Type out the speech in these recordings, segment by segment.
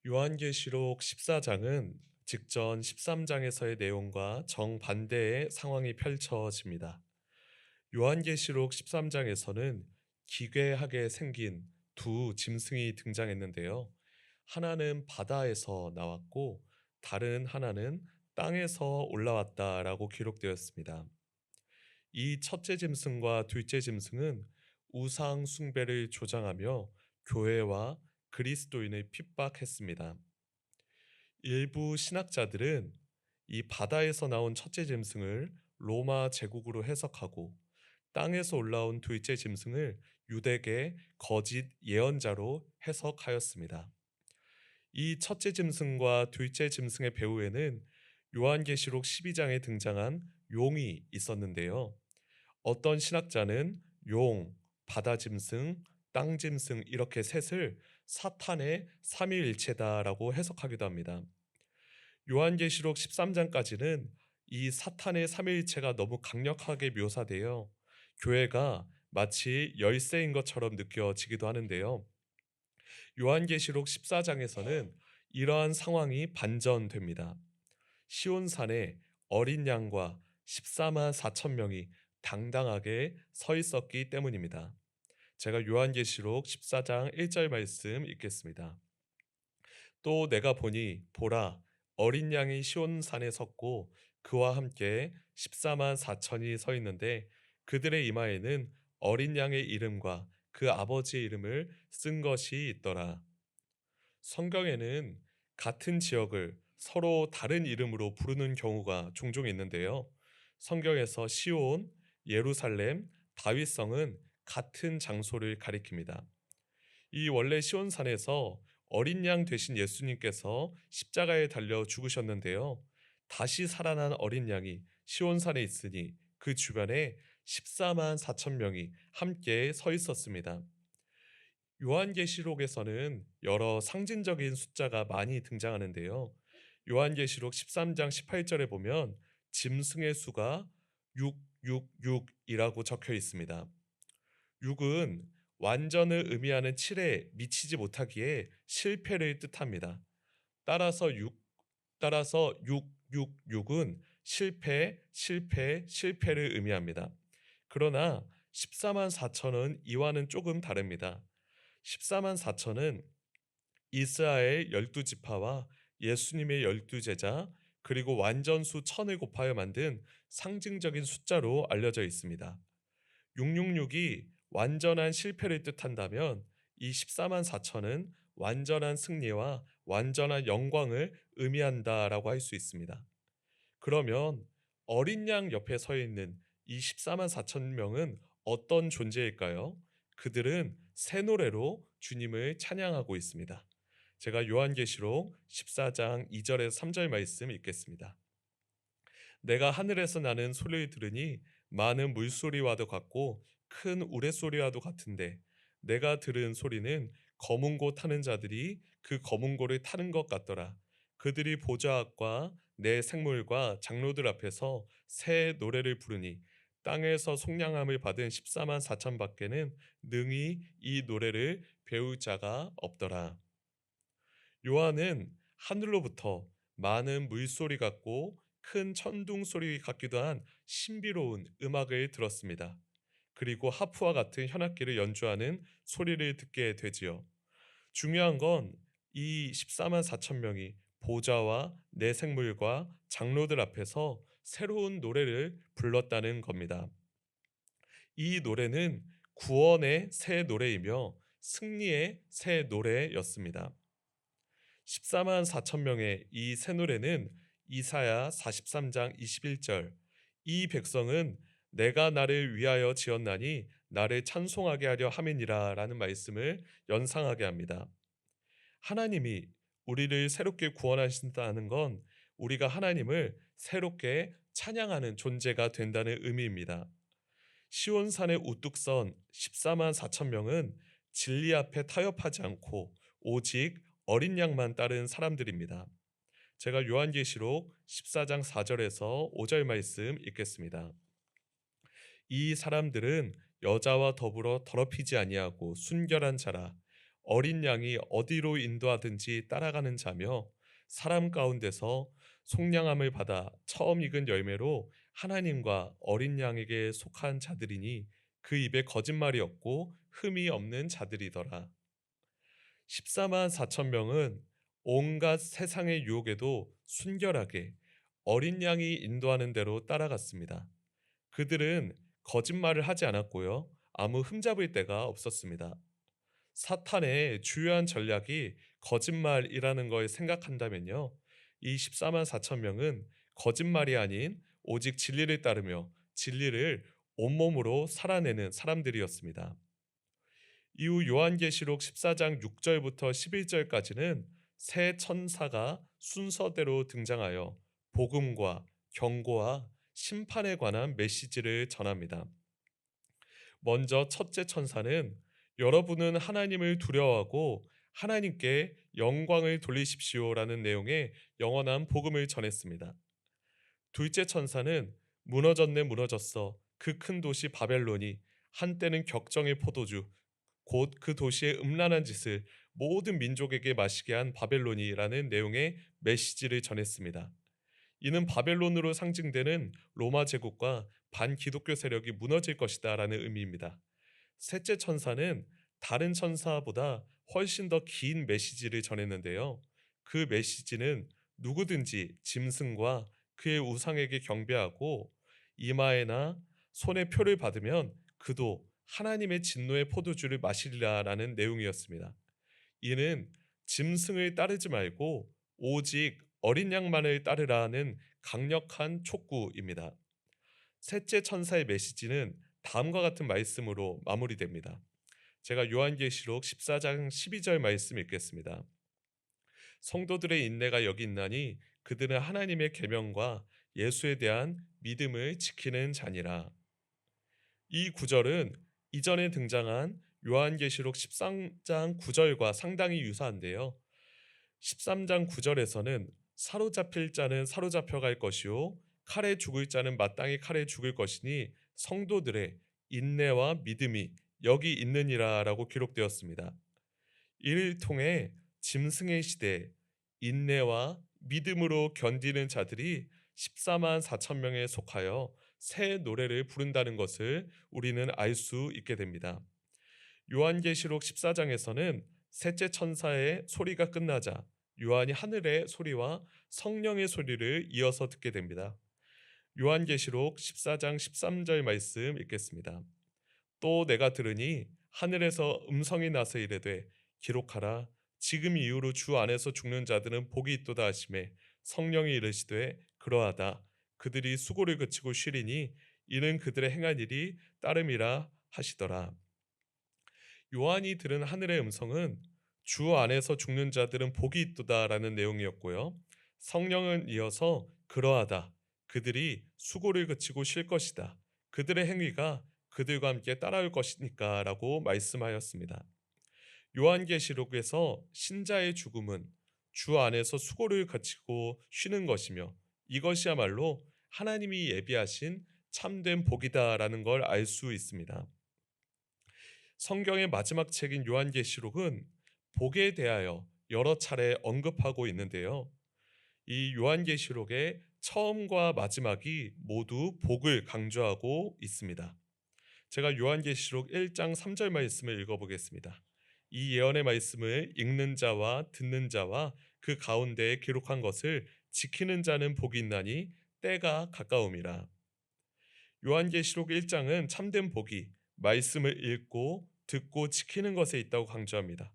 요한계시록 14장은 직전 13장에서의 내용과 정반대의 상황이 펼쳐집니다. 요한계시록 13장에서는 기괴하게 생긴 두 짐승이 등장했는데요. 하나는 바다에서 나왔고 다른 하나는 땅에서 올라왔다라고 기록되었습니다. 이 첫째 짐승과 둘째 짐승은 우상 숭배를 조장하며 교회와 그리스도인을 핍박했습니다. 일부 신학자들은 이 바다에서 나온 첫째 짐승을 로마 제국으로 해석하고 땅에서 올라온 둘째 짐승을 유대계 거짓 예언자로 해석하였습니다. 이 첫째 짐승과 둘째 짐승의 배후에는 요한계시록 12장에 등장한 용이 있었는데요. 어떤 신학자는 용, 바다 짐승, 땅 짐승 이렇게 셋을 사탄의 삼위일체다라고 해석하기도 합니다. 요한계시록 13장까지는 이 사탄의 삼위일체가 너무 강력하게 묘사되어 교회가 마치 열쇠인 것처럼 느껴지기도 하는데요. 요한계시록 14장에서는 이러한 상황이 반전됩니다. 시온산에 어린 양과 14만 4천 명이 당당하게 서 있었기 때문입니다. 제가 요한계시록 14장 1절 말씀 읽겠습니다. 또 내가 보니 보라 어린 양이 시온산에 섰고 그와 함께 14만 4천이 서 있는데 그들의 이마에는 어린 양의 이름과 그 아버지의 이름을 쓴 것이 있더라. 성경에는 같은 지역을 서로 다른 이름으로 부르는 경우가 종종 있는데요. 성경에서 시온, 예루살렘, 다윗성은 같은 장소를 가리킵니다. 이 원래 시온산에서 어린 양 되신 예수님께서 십자가에 달려 죽으셨는데요. 다시 살아난 어린 양이 시온산에 있으니 그 주변에 14만 4천 명이 함께 서 있었습니다. 요한계시록에서는 여러 상징적인 숫자가 많이 등장하는데요. 요한계시록 13장 18절에 보면 짐승의 수가 666이라고 적혀 있습니다. 6은 완전을 의미하는 7에 미치지 못하기에 실패를 뜻합니다. 따라서 666은 실패를 의미합니다. 그러나 14만 4천은 이와는 조금 다릅니다. 14만 4천은 이스라엘 12지파와 예수님의 12제자 그리고 완전수 천을 곱하여 만든 상징적인 숫자로 알려져 있습니다. 666이 완전한 실패를 뜻한다면 이 14만 4천은 완전한 승리와 완전한 영광을 의미한다라고 할 수 있습니다. 그러면 어린 양 옆에 서 있는 이 14만 4천 명은 어떤 존재일까요? 그들은 새 노래로 주님을 찬양하고 있습니다. 제가 요한계시록 14장 2절에서 3절 말씀 읽겠습니다. 내가 하늘에서 나는 소리를 들으니 많은 물소리와도 같고 큰 우레소리와도 같은데 내가 들은 소리는 검은 고 타는 자들이 그 검은 고를 타는 것 같더라. 그들이 보좌 앞과 내 생물과 장로들 앞에서 새 노래를 부르니 땅에서 속량함을 받은 14만 4천 밖에는 능히 이 노래를 배울 자가 없더라. 요한은 하늘로부터 많은 물소리 같고 큰 천둥 소리 같기도 한 신비로운 음악을 들었습니다. 그리고 하프와 같은 현악기를 연주하는 소리를 듣게 되지요. 중요한 건 이 14만 4천 명이 보좌와 내 생물과 장로들 앞에서 새로운 노래를 불렀다는 겁니다. 이 노래는 구원의 새 노래이며 승리의 새 노래였습니다. 14만 4천 명의 이 새 노래는 이사야 43장 21절 이 백성은 내가 나를 위하여 지었나니 나를 찬송하게 하려 함이니라 라는 말씀을 연상하게 합니다. 하나님이 우리를 새롭게 구원하신다는 건 우리가 하나님을 새롭게 찬양하는 존재가 된다는 의미입니다. 시온산의 우뚝 선 14만 4천 명은 진리 앞에 타협하지 않고 오직 어린 양만 따른 사람들입니다. 제가 요한계시록 14장 4절에서 5절 말씀 읽겠습니다. 이 사람들은 여자와 더불어 더럽히지 아니하고 순결한 자라 어린 양이 어디로 인도하든지 따라가는 자며 사람 가운데서 속량함을 받아 처음 익은 열매로 하나님과 어린 양에게 속한 자들이니 그 입에 거짓말이 없고 흠이 없는 자들이더라. 14만 4천 명은 온갖 세상의 유혹에도 순결하게 어린 양이 인도하는 대로 따라갔습니다. 그들은 거짓말을 하지 않았고요. 아무 흠잡을 데가 없었습니다. 사탄의 주요한 전략이 거짓말이라는 걸 생각한다면요. 이 14만 4천 명은 거짓말이 아닌 오직 진리를 따르며 진리를 온몸으로 살아내는 사람들이었습니다. 이후 요한계시록 14장 6절부터 11절까지는 새 천사가 순서대로 등장하여 복음과 경고와 심판에 관한 메시지를 전합니다. 먼저 첫째 천사는 여러분은 하나님을 두려워하고 하나님께 영광을 돌리십시오라는 내용의 영원한 복음을 전했습니다. 둘째 천사는 무너졌네 무너졌어 그 큰 도시 바벨론이 한때는 격정의 포도주 곧 그 도시의 음란한 짓을 모든 민족에게 마시게 한 바벨론이라는 내용의 메시지를 전했습니다. 이는 바벨론으로 상징되는 로마 제국과 반기독교 세력이 무너질 것이다라는 의미입니다. 셋째 천사는 다른 천사보다 훨씬 더 긴 메시지를 전했는데요. 그 메시지는 누구든지 짐승과 그의 우상에게 경배하고 이마에나 손에 표를 받으면 그도 하나님의 진노의 포도주를 마시리라라는 내용이었습니다. 이는 짐승을 따르지 말고 오직 어린 양만을 따르라는 강력한 촉구입니다. 셋째 천사의 메시지는 다음과 같은 말씀으로 마무리됩니다. 제가 요한계시록 14장 12절 말씀 읽겠습니다. 성도들의 인내가 여기 있나니 그들은 하나님의 계명과 예수에 대한 믿음을 지키는 자니라. 이 구절은 이전에 등장한 요한계시록 13장 9절과 상당히 유사한데요. 13장 9절에서는 사로잡힐 자는 사로잡혀 갈 것이요 칼에 죽을 자는 마땅히 칼에 죽을 것이니 성도들의 인내와 믿음이 여기 있느니라라고 기록되었습니다. 이를 통해 짐승의 시대 인내와 믿음으로 견디는 자들이 14만 4천 명에 속하여 새 노래를 부른다는 것을 우리는 알 수 있게 됩니다. 요한계시록 14장에서는 셋째 천사의 소리가 끝나자 요한이 하늘의 소리와 성령의 소리를 이어서 듣게 됩니다. 요한계시록 14장 13절 말씀 읽겠습니다. 또 내가 들으니 하늘에서 음성이 나서 이르되 기록하라 지금 이후로 주 안에서 죽는 자들은 복이 있도다 하시매 성령이 이르시되 그러하다 그들이 수고를 그치고 쉬리니 이는 그들의 행한 일이 따름이라 하시더라. 요한이 들은 하늘의 음성은 주 안에서 죽는 자들은 복이 있도다라는 내용이었고요. 성령은 이어서 그러하다. 그들이 수고를 그치고 쉴 것이다. 그들의 행위가 그들과 함께 따라올 것이니까라고 말씀하였습니다. 요한계시록에서 신자의 죽음은 주 안에서 수고를 그치고 쉬는 것이며 이것이야말로 하나님이 예비하신 참된 복이다라는 걸 알 수 있습니다. 성경의 마지막 책인 요한계시록은 복에 대하여 여러 차례 언급하고 있는데요. 이 요한계시록의 처음과 마지막이 모두 복을 강조하고 있습니다. 제가 요한계시록 1장 3절 말씀을 읽어보겠습니다. 이 예언의 말씀을 읽는 자와 듣는 자와 그 가운데에 기록한 것을 지키는 자는 복이 있나니 때가 가까움이라. 요한계시록 1장은 참된 복이 말씀을 읽고 듣고 지키는 것에 있다고 강조합니다.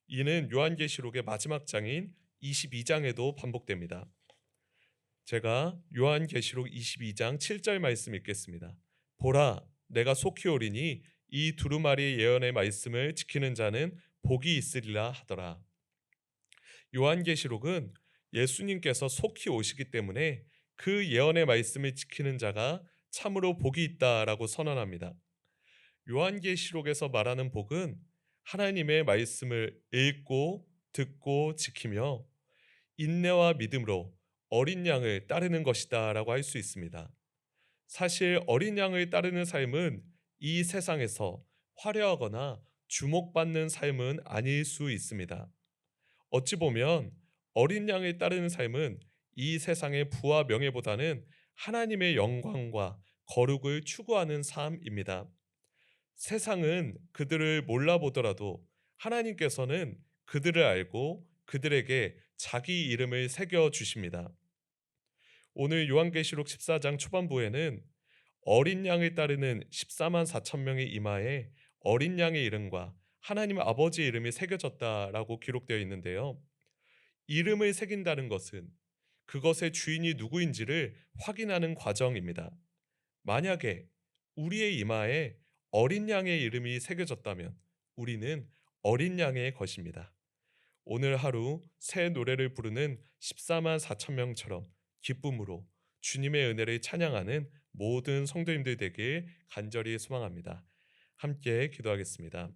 이는 요한계시록의 마지막 장인 22장에도 반복됩니다. 제가 요한계시록 22장 7절 말씀 읽겠습니다. 보라, 내가 속히 오리니 이 두루마리 예언의 말씀을 지키는 자는 복이 있으리라 하더라. 요한계시록은 예수님께서 속히 오시기 때문에 그 예언의 말씀을 지키는 자가 참으로 복이 있다라고 선언합니다. 요한계시록에서 말하는 복은 하나님의 말씀을 읽고 듣고 지키며 인내와 믿음으로 어린 양을 따르는 것이다라고 할 수 있습니다. 사실 어린 양을 따르는 삶은 이 세상에서 화려하거나 주목받는 삶은 아닐 수 있습니다. 어찌 보면 어린 양을 따르는 삶은 이 세상의 부와 명예보다는 하나님의 영광과 거룩을 추구하는 삶입니다. 세상은 그들을 몰라보더라도 하나님께서는 그들을 알고 그들에게 자기 이름을 새겨 주십니다. 오늘 요한계시록 14장 초반부에는 어린 양을 따르는 14만 4천 명의 이마에 어린 양의 이름과 하나님 아버지의 이름이 새겨졌다라고 기록되어 있는데요. 이름을 새긴다는 것은 그것의 주인이 누구인지를 확인하는 과정입니다. 만약에 우리의 이마에 어린 양의 이름이 새겨졌다면 우리는 어린 양의 것입니다. 오늘 하루 새 노래를 부르는 14만 4천 명처럼 기쁨으로 주님의 은혜를 찬양하는 모든 성도님들 되길 간절히 소망합니다. 함께 기도하겠습니다.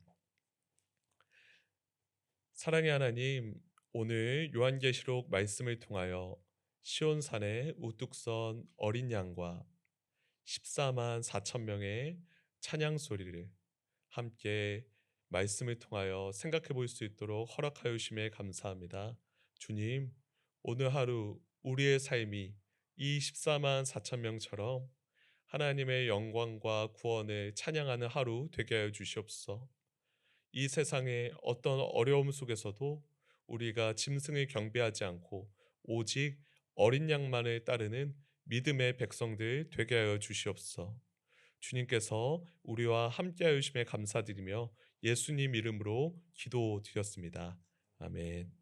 사랑의 하나님, 오늘 요한계시록 말씀을 통하여 시온산에 우뚝 선 어린 양과 14만 4천 명의 찬양 소리를 함께 말씀을 통하여 생각해 볼 수 있도록 허락하여 주심에 감사합니다. 주님, 오늘 하루 우리의 삶이 이 14만 4천 명처럼 하나님의 영광과 구원을 찬양하는 하루 되게 하여 주시옵소서. 이 세상의 어떤 어려움 속에서도 우리가 짐승을 경배하지 않고 오직 어린 양만을 따르는 믿음의 백성들 되게 하여 주시옵소서. 주님께서 우리와 함께하여 주심에 감사드리며 예수님 이름으로 기도드렸습니다. 아멘.